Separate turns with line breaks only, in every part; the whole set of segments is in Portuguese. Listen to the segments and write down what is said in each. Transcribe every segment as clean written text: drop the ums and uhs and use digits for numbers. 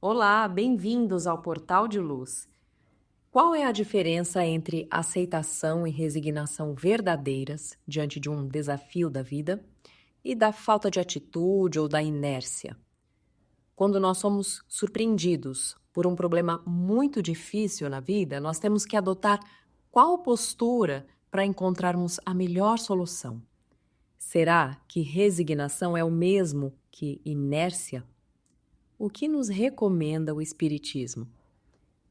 Olá, bem-vindos ao Portal de Luz. Qual é a diferença entre aceitação e resignação verdadeiras diante de um desafio da vida e da falta de atitude ou da inércia? Quando nós somos surpreendidos por um problema muito difícil na vida, nós temos que adotar qual postura para encontrarmos a melhor solução? Será que resignação é o mesmo que inércia? O que nos recomenda o Espiritismo?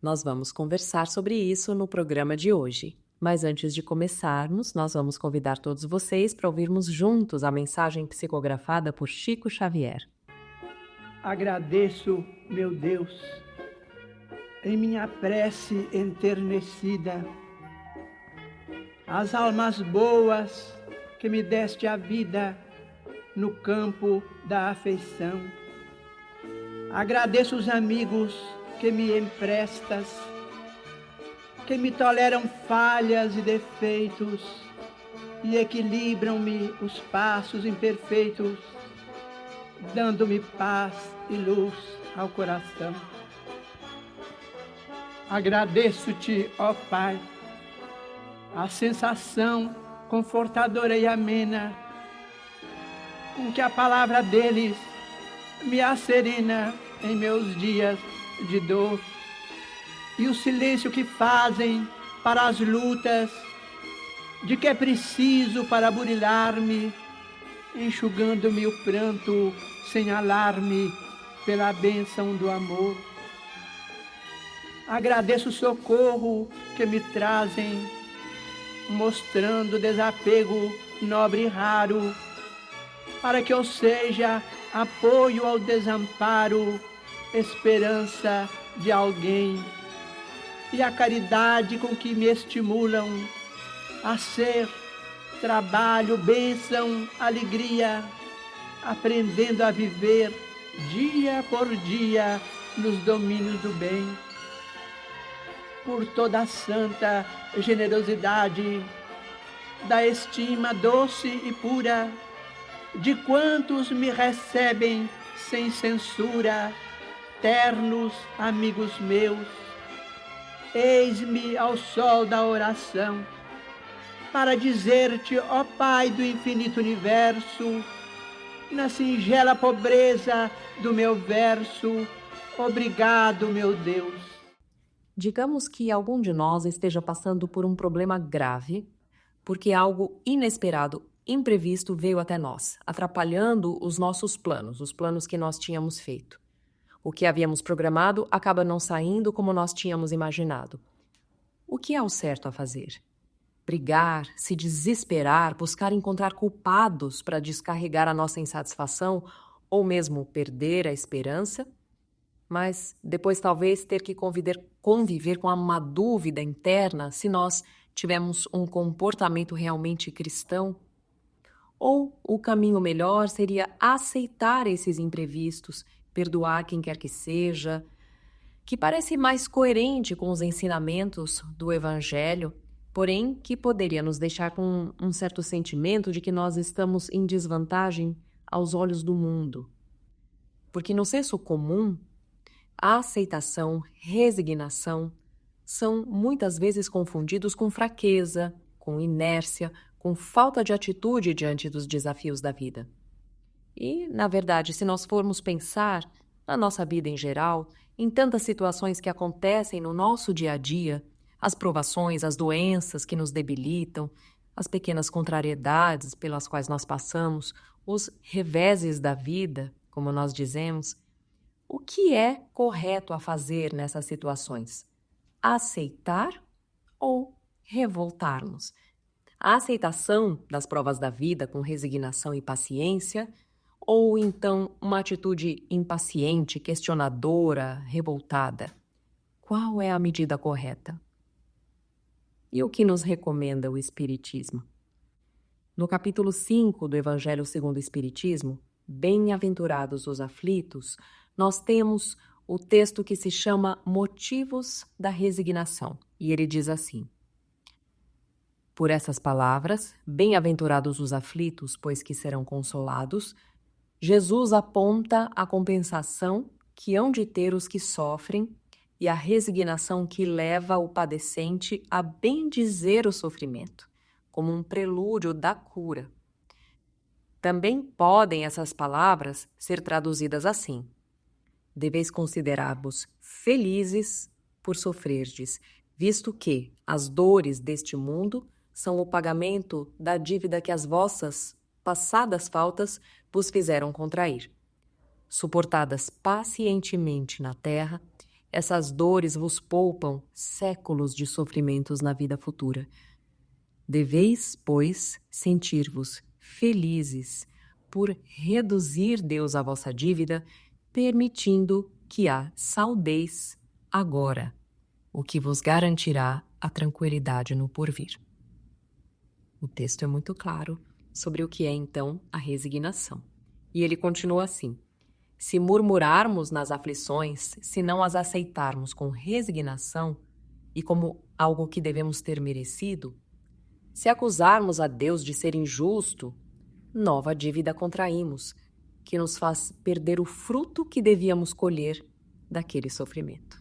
Nós vamos conversar sobre isso no programa de hoje. Mas antes de começarmos, nós vamos convidar todos vocês para ouvirmos juntos a mensagem psicografada por Chico Xavier.
Agradeço, meu Deus, em minha prece enternecida, as almas boas que me deste a vida no campo da afeição. Agradeço os amigos que me emprestas, que me toleram falhas e defeitos e equilibram-me os passos imperfeitos, dando-me paz e luz ao coração. Agradeço-te, ó Pai, a sensação confortadora e amena com que a palavra deles me acerena em meus dias de dor, e o silêncio que fazem para as lutas de que é preciso para burilar-me, enxugando-me o pranto sem alarme pela bênção do amor. Agradeço o socorro que me trazem, mostrando desapego nobre e raro, para que eu seja apoio ao desamparo, esperança de alguém, e a caridade com que me estimulam a ser trabalho, bênção, alegria, aprendendo a viver dia por dia nos domínios do bem. Por toda a santa generosidade da estima doce e pura de quantos me recebem sem censura, ternos amigos meus, eis-me ao sol da oração, para dizer-te, ó Pai do infinito universo, na singela pobreza do meu verso, obrigado, meu Deus.
Digamos que algum de nós esteja passando por um problema grave, porque algo inesperado, imprevisto veio até nós, atrapalhando os nossos planos, os planos que nós tínhamos feito. O que havíamos programado acaba não saindo como nós tínhamos imaginado. O que é o certo a fazer? Brigar, se desesperar, buscar encontrar culpados para descarregar a nossa insatisfação ou mesmo perder a esperança? Mas depois talvez ter que conviver com uma dúvida interna se nós tivemos um comportamento realmente cristão? Ou o caminho melhor seria aceitar esses imprevistos, perdoar quem quer que seja, que parece mais coerente com os ensinamentos do Evangelho, porém que poderia nos deixar com um certo sentimento de que nós estamos em desvantagem aos olhos do mundo. Porque no senso comum, a aceitação, resignação são muitas vezes confundidos com fraqueza, com inércia, com falta de atitude diante dos desafios da vida. E, na verdade, se nós formos pensar na nossa vida em geral, em tantas situações que acontecem no nosso dia a dia, as provações, as doenças que nos debilitam, as pequenas contrariedades pelas quais nós passamos, os reveses da vida, como nós dizemos, o que é correto a fazer nessas situações? Aceitar ou revoltar-nos. A aceitação das provas da vida com resignação e paciência, ou então uma atitude impaciente, questionadora, revoltada? Qual é a medida correta? E o que nos recomenda o Espiritismo? No capítulo 5 do Evangelho segundo o Espiritismo, Bem-aventurados os aflitos, nós temos o texto que se chama Motivos da Resignação. E ele diz assim: por essas palavras, bem-aventurados os aflitos, pois que serão consolados, Jesus aponta a compensação que hão de ter os que sofrem e a resignação que leva o padecente a bendizer o sofrimento, como um prelúdio da cura. Também podem essas palavras ser traduzidas assim: deveis considerar-vos felizes por sofrerdes, visto que as dores deste mundo são o pagamento da dívida que as vossas passadas faltas vos fizeram contrair. Suportadas pacientemente na terra, essas dores vos poupam séculos de sofrimentos na vida futura. Deveis, pois, sentir-vos felizes por reduzir Deus a vossa dívida, permitindo que a saldeis agora, o que vos garantirá a tranquilidade no porvir. O texto é muito claro sobre o que é, então, a resignação. E ele continua assim: se murmurarmos nas aflições, se não as aceitarmos com resignação e como algo que devemos ter merecido, se acusarmos a Deus de ser injusto, nova dívida contraímos, que nos faz perder o fruto que devíamos colher daquele sofrimento.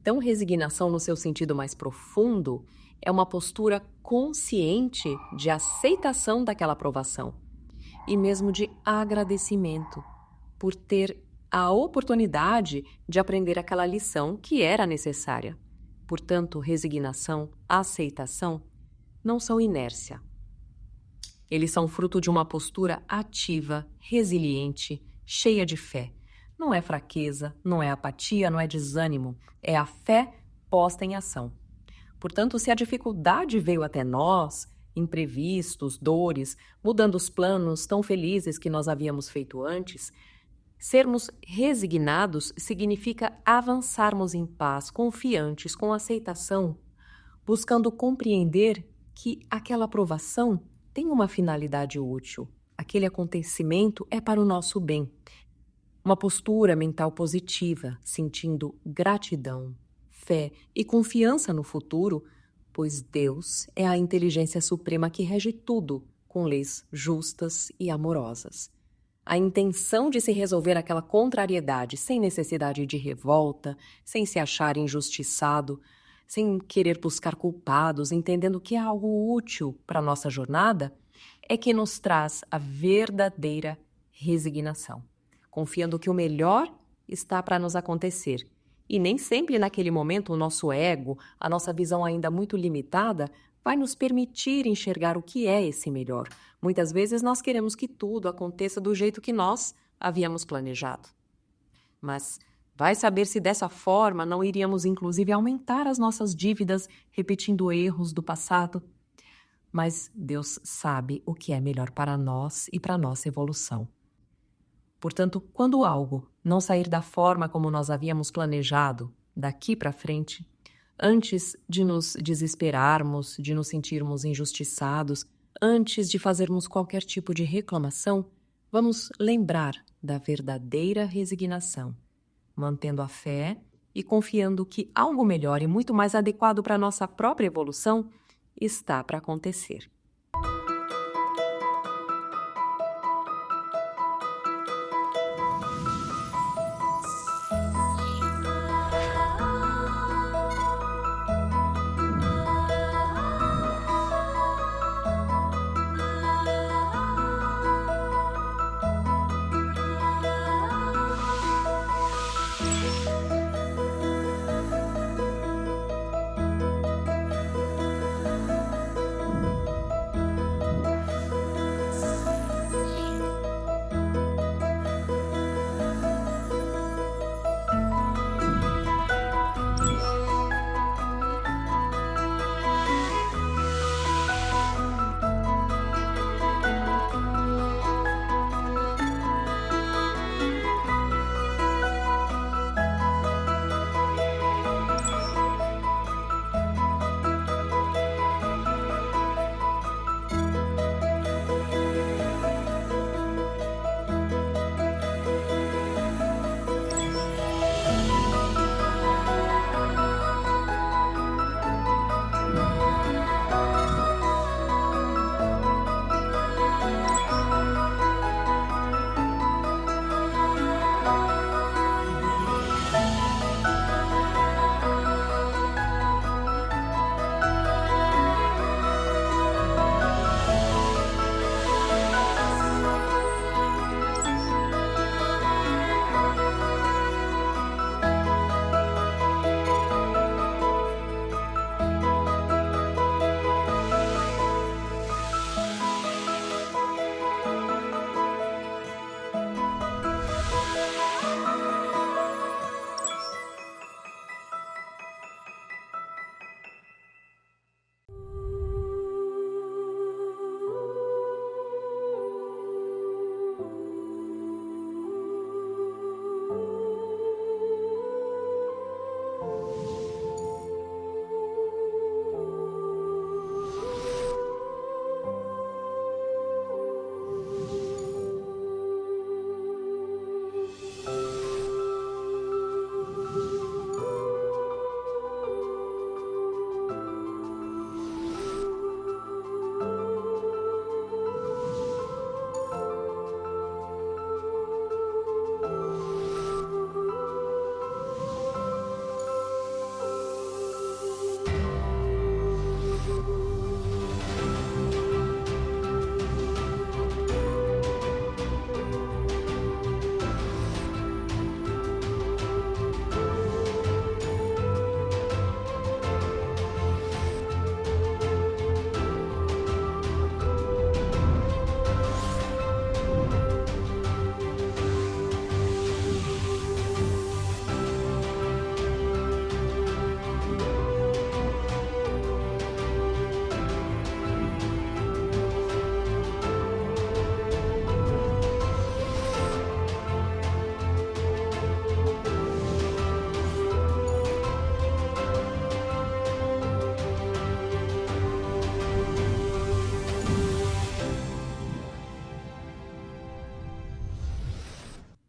Então, resignação no seu sentido mais profundo é uma postura consciente de aceitação daquela provação e mesmo de agradecimento por ter a oportunidade de aprender aquela lição que era necessária. Portanto, resignação, aceitação não são inércia. Eles são fruto de uma postura ativa, resiliente, cheia de fé. Não é fraqueza, não é apatia, não é desânimo, é a fé posta em ação. Portanto, se a dificuldade veio até nós, imprevistos, dores, mudando os planos tão felizes que nós havíamos feito antes, sermos resignados significa avançarmos em paz, confiantes, com aceitação, buscando compreender que aquela provação tem uma finalidade útil. Aquele acontecimento é para o nosso bem. Uma postura mental positiva, sentindo gratidão, fé e confiança no futuro, pois Deus é a inteligência suprema que rege tudo com leis justas e amorosas. A intenção de se resolver aquela contrariedade sem necessidade de revolta, sem se achar injustiçado, sem querer buscar culpados, entendendo que é algo útil para a nossa jornada, é que nos traz a verdadeira resignação, confiando que o melhor está para nos acontecer. E nem sempre naquele momento o nosso ego, a nossa visão ainda muito limitada, vai nos permitir enxergar o que é esse melhor. Muitas vezes nós queremos que tudo aconteça do jeito que nós havíamos planejado. Mas vai saber se dessa forma não iríamos inclusive aumentar as nossas dívidas, repetindo erros do passado. Mas Deus sabe o que é melhor para nós e para a nossa evolução. Portanto, quando algo não sair da forma como nós havíamos planejado daqui para frente, antes de nos desesperarmos, de nos sentirmos injustiçados, antes de fazermos qualquer tipo de reclamação, vamos lembrar da verdadeira resignação, mantendo a fé e confiando que algo melhor e muito mais adequado para a nossa própria evolução está para acontecer.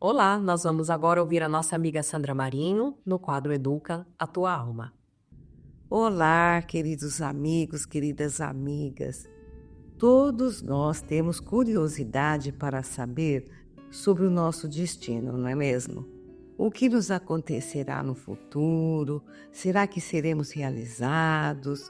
Olá, nós vamos agora ouvir a nossa amiga Sandra Marinho no quadro Educa a Tua Alma.
Olá, queridos amigos, queridas amigas. Todos nós temos curiosidade para saber sobre o nosso destino, não é mesmo? O que nos acontecerá no futuro? Será que seremos realizados?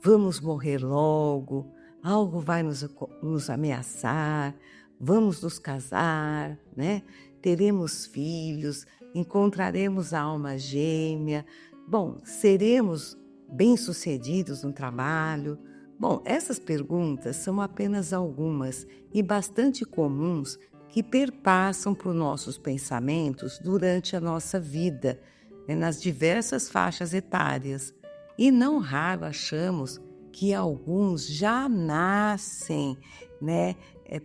Vamos morrer logo? Algo vai nos ameaçar? Vamos nos casar, né? Teremos filhos? Encontraremos a alma gêmea? Bom, seremos bem-sucedidos no trabalho? Bom, essas perguntas são apenas algumas e bastante comuns que perpassam por nossos pensamentos durante a nossa vida, nas diversas faixas etárias. E não raro achamos que alguns já nascem,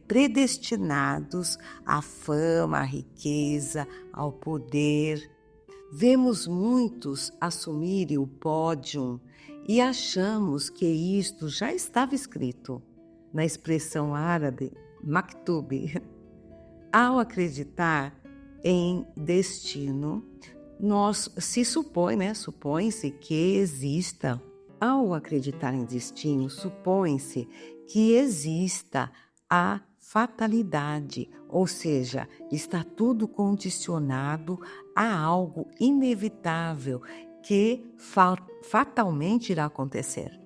predestinados à fama, à riqueza, ao poder. Vemos muitos assumirem o pódio e achamos que isto já estava escrito na expressão árabe maktub. Ao acreditar em destino, supõe-se que exista. Ao acreditar em destino, supõe-se que exista a fatalidade, ou seja, está tudo condicionado a algo inevitável que fatalmente irá acontecer.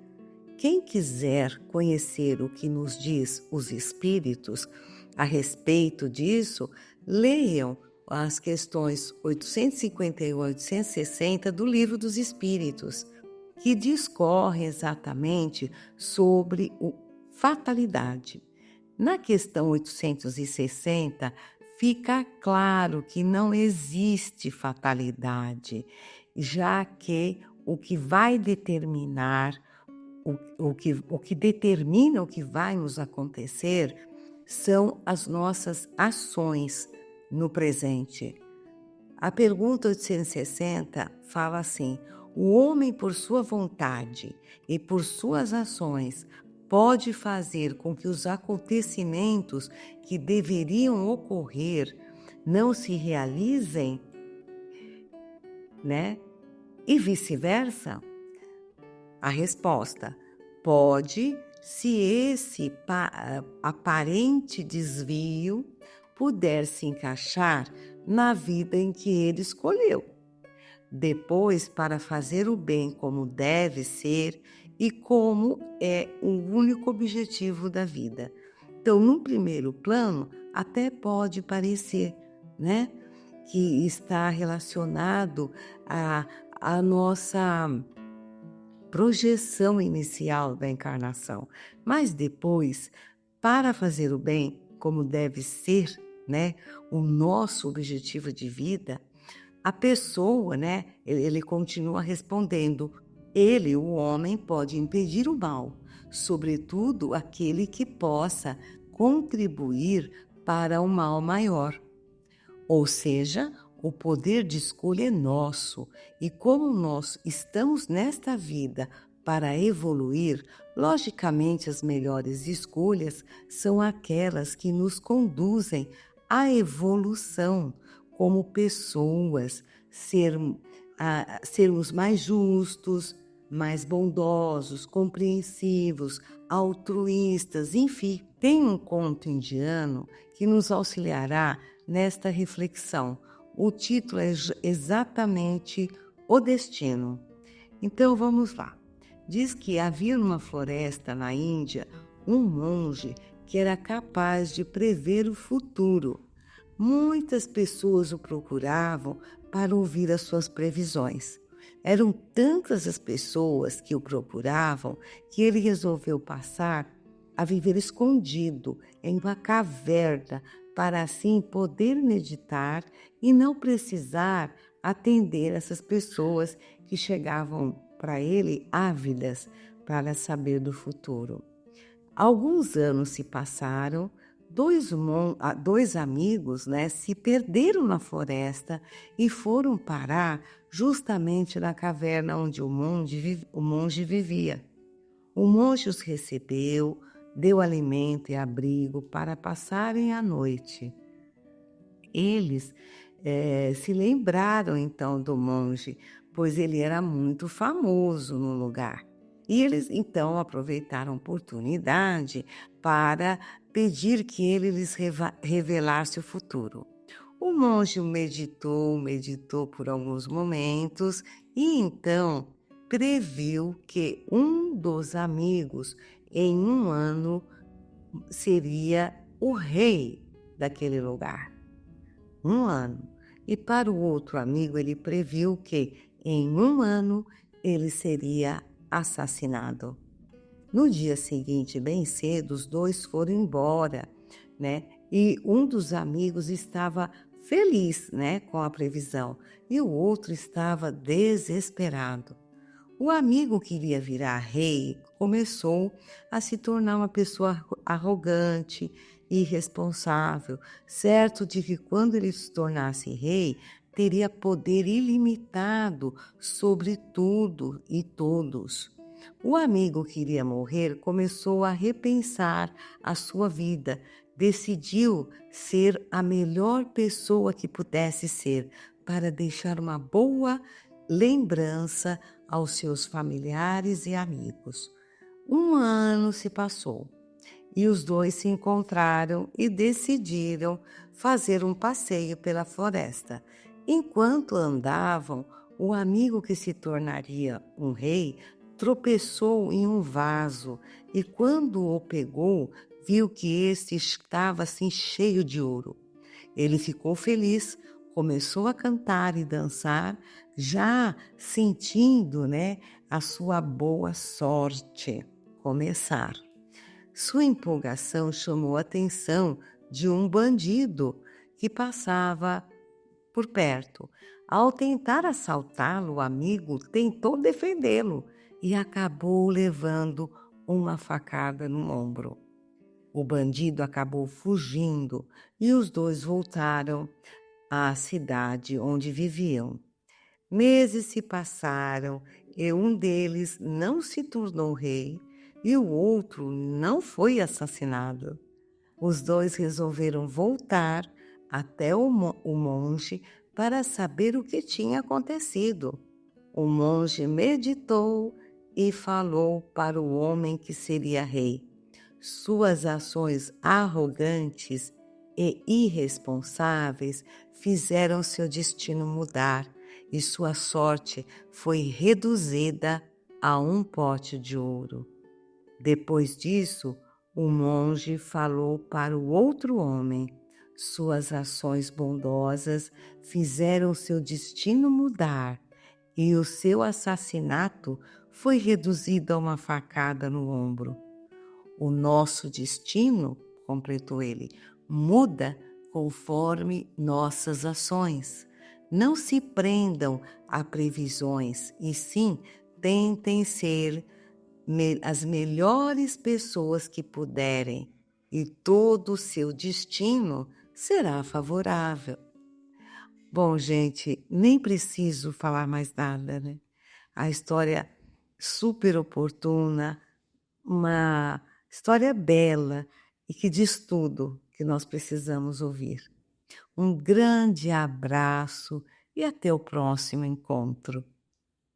Quem quiser conhecer o que nos diz os espíritos a respeito disso, leiam as questões 851 e 860 do Livro dos Espíritos, que discorrem exatamente sobre fatalidade. Na questão 860, fica claro que não existe fatalidade, já que o que vai determinar, o que determina o que vai nos acontecer são as nossas ações no presente. A pergunta 860 fala assim: o homem, por sua vontade e por suas ações, pode fazer com que os acontecimentos que deveriam ocorrer não se realizem, E vice-versa? A resposta: pode, se esse aparente desvio puder se encaixar na vida em que ele escolheu. Depois, para fazer o bem como deve ser e como é o único objetivo da vida. Então, num primeiro plano, até pode parecer, que está relacionado à nossa projeção inicial da encarnação. Mas depois, para fazer o bem como deve ser, o nosso objetivo de vida, a pessoa, ele continua respondendo: ele, o homem, pode impedir o mal, sobretudo aquele que possa contribuir para um mal maior. Ou seja, o poder de escolha é nosso, e como nós estamos nesta vida para evoluir, logicamente as melhores escolhas são aquelas que nos conduzem à evolução como pessoas, sermos mais justos, mais bondosos, compreensivos, altruístas, enfim. Tem um conto indiano que nos auxiliará nesta reflexão. O título é exatamente O Destino. Então vamos lá. Diz que havia numa floresta na Índia um monge que era capaz de prever o futuro. Muitas pessoas o procuravam para ouvir as suas previsões. Eram tantas as pessoas que o procuravam que ele resolveu passar a viver escondido em uma caverna para assim poder meditar e não precisar atender essas pessoas que chegavam para ele ávidas para saber do futuro. Alguns anos se passaram, dois amigos se perderam na floresta e foram parar justamente na caverna onde o monge vivia. O monge os recebeu, deu alimento e abrigo para passarem a noite. eles se lembraram então do monge, pois ele era muito famoso no lugar. E eles então aproveitaram a oportunidade para pedir que ele lhes revelasse o futuro. O monge meditou por alguns momentos e então previu que um dos amigos, em um ano, seria o rei daquele lugar. Um ano. E para o outro amigo, ele previu que em um ano ele seria assassinado. No dia seguinte, bem cedo, os dois foram embora, né? E um dos amigos estava feliz, né, com a previsão, e o outro estava desesperado. O amigo que iria virar rei começou a se tornar uma pessoa arrogante, irresponsável, certo de que quando ele se tornasse rei, teria poder ilimitado sobre tudo e todos. O amigo que iria morrer começou a repensar a sua vida, decidiu ser a melhor pessoa que pudesse ser para deixar uma boa lembrança aos seus familiares e amigos. Um ano se passou e os dois se encontraram e decidiram fazer um passeio pela floresta. Enquanto andavam, o amigo que se tornaria um rei tropeçou em um vaso e, quando o pegou, viu que este estava assim cheio de ouro. Ele ficou feliz, começou a cantar e dançar, já sentindo, a sua boa sorte começar. Sua empolgação chamou a atenção de um bandido que passava por perto. Ao tentar assaltá-lo, o amigo tentou defendê-lo e acabou levando uma facada no ombro. O bandido acabou fugindo e os dois voltaram à cidade onde viviam. Meses se passaram e um deles não se tornou rei e o outro não foi assassinado. Os dois resolveram voltar até o monge para saber o que tinha acontecido. O monge meditou e falou para o homem que seria rei. Suas ações arrogantes e irresponsáveis fizeram seu destino mudar e sua sorte foi reduzida a um pote de ouro. Depois disso, o monge falou para o outro homem. Suas ações bondosas fizeram seu destino mudar e o seu assassinato foi reduzido a uma facada no ombro. O nosso destino, completou ele, muda conforme nossas ações. Não se prendam a previsões, e sim tentem ser as melhores pessoas que puderem, e todo o seu destino será favorável. Bom, gente, nem preciso falar mais nada, né? A história super oportuna, uma história bela e que diz tudo que nós precisamos ouvir. Um grande abraço e até o próximo encontro.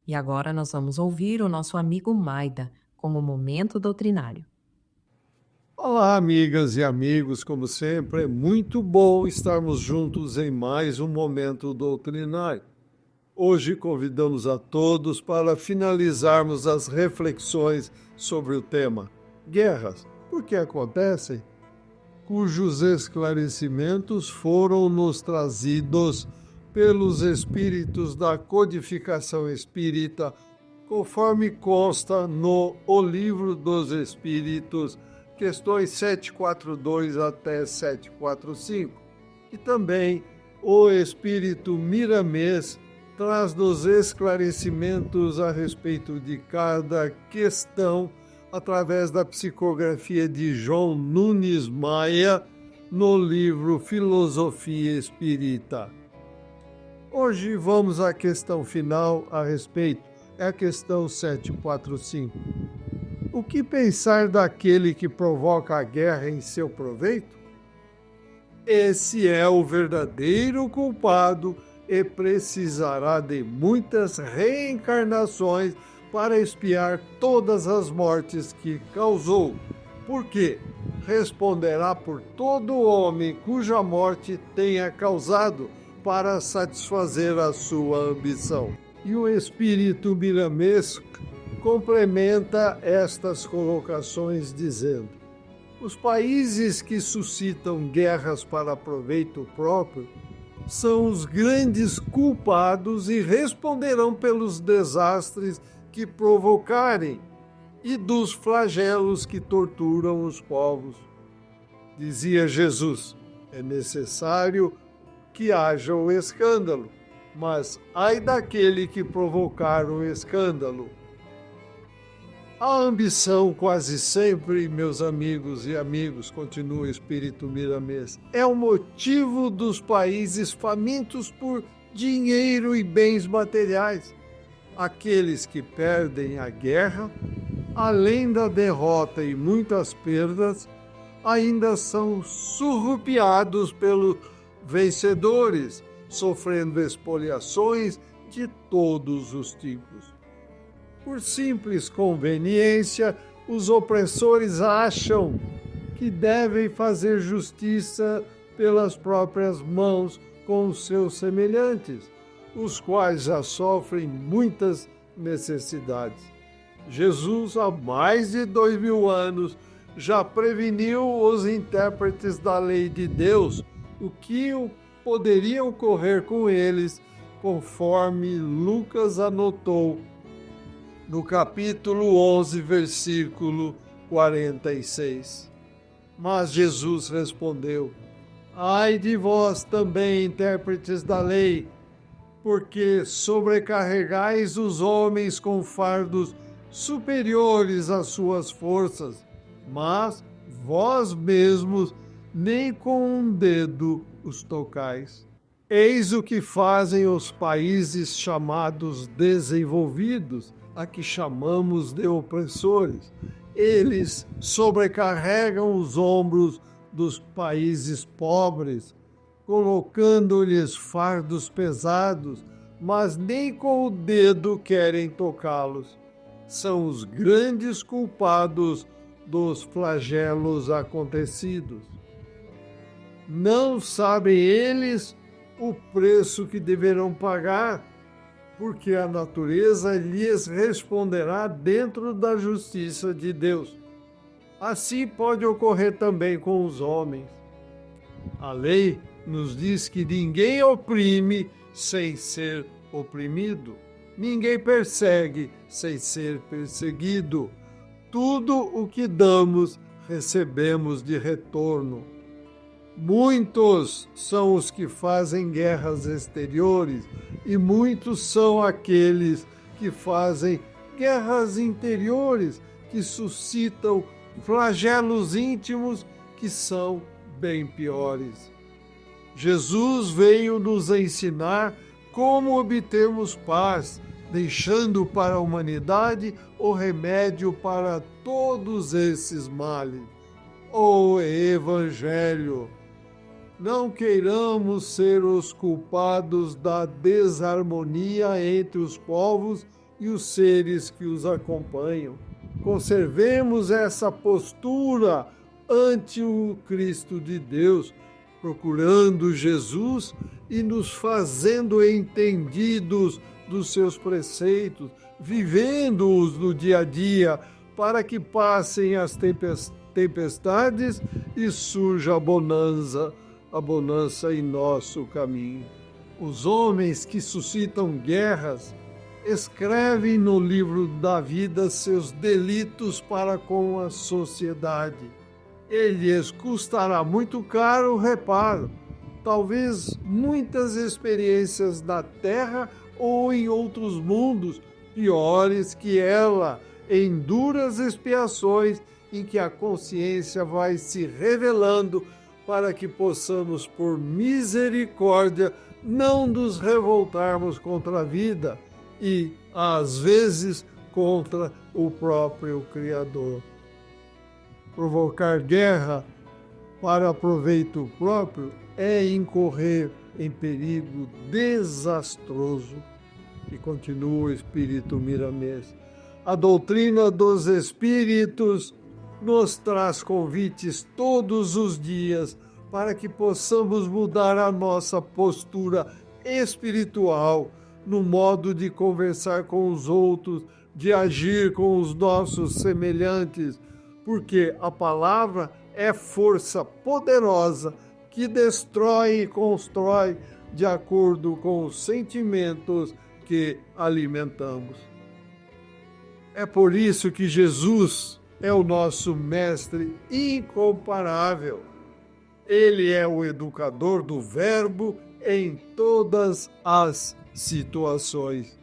E agora nós vamos ouvir o nosso amigo Maida com o Momento Doutrinário.
Olá, amigas e amigos, como sempre, é muito bom estarmos juntos em mais um Momento Doutrinário. Hoje convidamos a todos para finalizarmos as reflexões sobre o tema Guerras, por que acontecem? Cujos esclarecimentos foram nos trazidos pelos espíritos da codificação espírita, conforme consta no O Livro dos Espíritos, questões 742 até 745. E também o espírito Miramês traz-nos esclarecimentos a respeito de cada questão através da psicografia de João Nunes Maia no livro Filosofia Espírita. Hoje vamos à questão final a respeito, é a questão 745. O que pensar daquele que provoca a guerra em seu proveito? esse é o verdadeiro culpado e precisará de muitas reencarnações para expiar todas as mortes que causou. Porque responderá por todo homem cuja morte tenha causado, para satisfazer a sua ambição. E o espírito miramês complementa estas colocações dizendo: os países que suscitam guerras para proveito próprio são os grandes culpados e responderão pelos desastres que provocarem e dos flagelos que torturam os povos. Dizia Jesus: é necessário que haja o escândalo, mas ai daquele que provocar o escândalo. A ambição quase sempre, meus amigos e amigos, continua o espírito miramês, é o motivo dos países famintos por dinheiro e bens materiais. Aqueles que perdem a guerra, além da derrota e muitas perdas, ainda são surrupiados pelos vencedores, sofrendo expoliações de todos os tipos. Por simples conveniência, os opressores acham que devem fazer justiça pelas próprias mãos com os seus semelhantes, os quais já sofrem muitas necessidades. Jesus, há mais de 2000 anos, já preveniu os intérpretes da lei de Deus o que poderia ocorrer com eles, conforme Lucas anotou no capítulo 11, versículo 46. Mas Jesus respondeu: ai de vós também, intérpretes da lei, porque sobrecarregais os homens com fardos superiores às suas forças, mas vós mesmos nem com um dedo os tocais. Eis o que fazem os países chamados desenvolvidos, a que chamamos de opressores. Eles sobrecarregam os ombros dos países pobres, colocando-lhes fardos pesados, mas nem com o dedo querem tocá-los. São os grandes culpados dos flagelos acontecidos. Não sabem eles o preço que deverão pagar, porque a natureza lhes responderá dentro da justiça de Deus. Assim pode ocorrer também com os homens. A lei nos diz que ninguém oprime sem ser oprimido. Ninguém persegue sem ser perseguido. Tudo o que damos, recebemos de retorno. Muitos são os que fazem guerras exteriores e muitos são aqueles que fazem guerras interiores, que suscitam flagelos íntimos que são bem piores. Jesus veio nos ensinar como obtermos paz, deixando para a humanidade o remédio para todos esses males. O Evangelho. Não queiramos ser os culpados da desarmonia entre os povos e os seres que os acompanham. Conservemos essa postura ante o Cristo de Deus, procurando Jesus e nos fazendo entendidos dos seus preceitos, vivendo-os no dia a dia, para que passem as tempestades e surja a bonança em nosso caminho. Os homens que suscitam guerras escrevem no livro da vida seus delitos para com a sociedade. Lhes custará muito caro o reparo, talvez muitas experiências na terra ou em outros mundos piores que ela, em duras expiações em que a consciência vai se revelando para que possamos, por misericórdia, não nos revoltarmos contra a vida e, às vezes, contra o próprio Criador. Provocar guerra para proveito próprio é incorrer em perigo desastroso. E continua o espírito Miramês. A doutrina dos espíritos nos traz convites todos os dias para que possamos mudar a nossa postura espiritual no modo de conversar com os outros, de agir com os nossos semelhantes, porque a palavra é força poderosa que destrói e constrói de acordo com os sentimentos que alimentamos. É por isso que Jesus é o nosso mestre incomparável. Ele é o educador do verbo em todas as situações.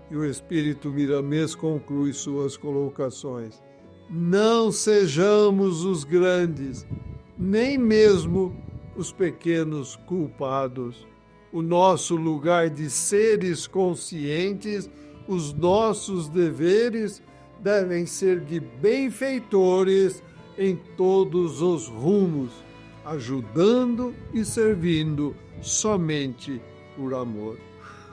E o espírito Miramês conclui suas colocações. Não sejamos os grandes, nem mesmo os pequenos culpados. O nosso lugar de seres conscientes, os nossos deveres devem ser de benfeitores em todos os rumos, ajudando e servindo somente por amor.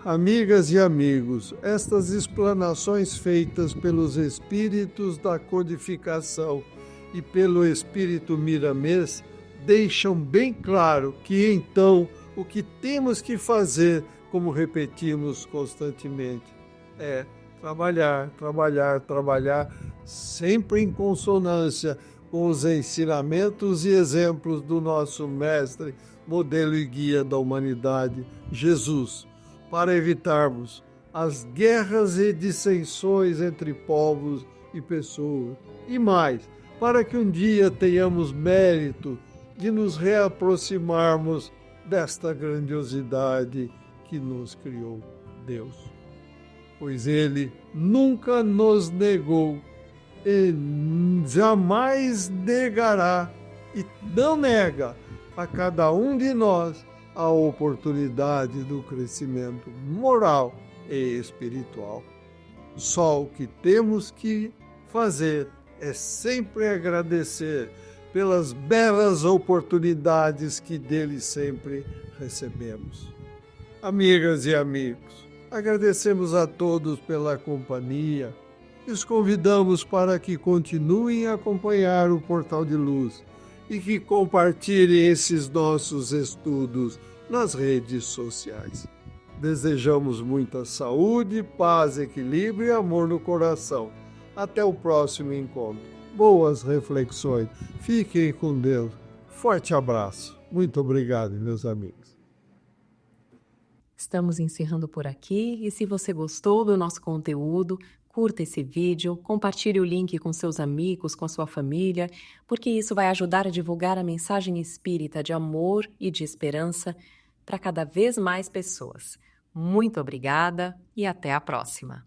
Amigas e amigos, estas explanações feitas pelos espíritos da codificação e pelo espírito Miramês deixam bem claro que então o que temos que fazer, como repetimos constantemente, é trabalhar, trabalhar, trabalhar, sempre em consonância com os ensinamentos e exemplos do nosso mestre, modelo e guia da humanidade, Jesus, para evitarmos as guerras e dissensões entre povos e pessoas. E mais, para que um dia tenhamos mérito de nos reaproximarmos desta grandiosidade que nos criou Deus. Pois Ele nunca nos negou e jamais negará e não nega a cada um de nós a oportunidade do crescimento moral e espiritual. Só o que temos que fazer é sempre agradecer pelas belas oportunidades que dele sempre recebemos. Amigas e amigos, agradecemos a todos pela companhia e os convidamos para que continuem a acompanhar o Portal de Luz e que compartilhem esses nossos estudos nas redes sociais. Desejamos muita saúde, paz, equilíbrio e amor no coração. Até o próximo encontro. Boas reflexões. Fiquem com Deus. Forte abraço. Muito obrigado, meus amigos.
Estamos encerrando por aqui e se você gostou do nosso conteúdo, curta esse vídeo, compartilhe o link com seus amigos, com a sua família, porque isso vai ajudar a divulgar a mensagem espírita de amor e de esperança para cada vez mais pessoas. Muito obrigada e até a próxima.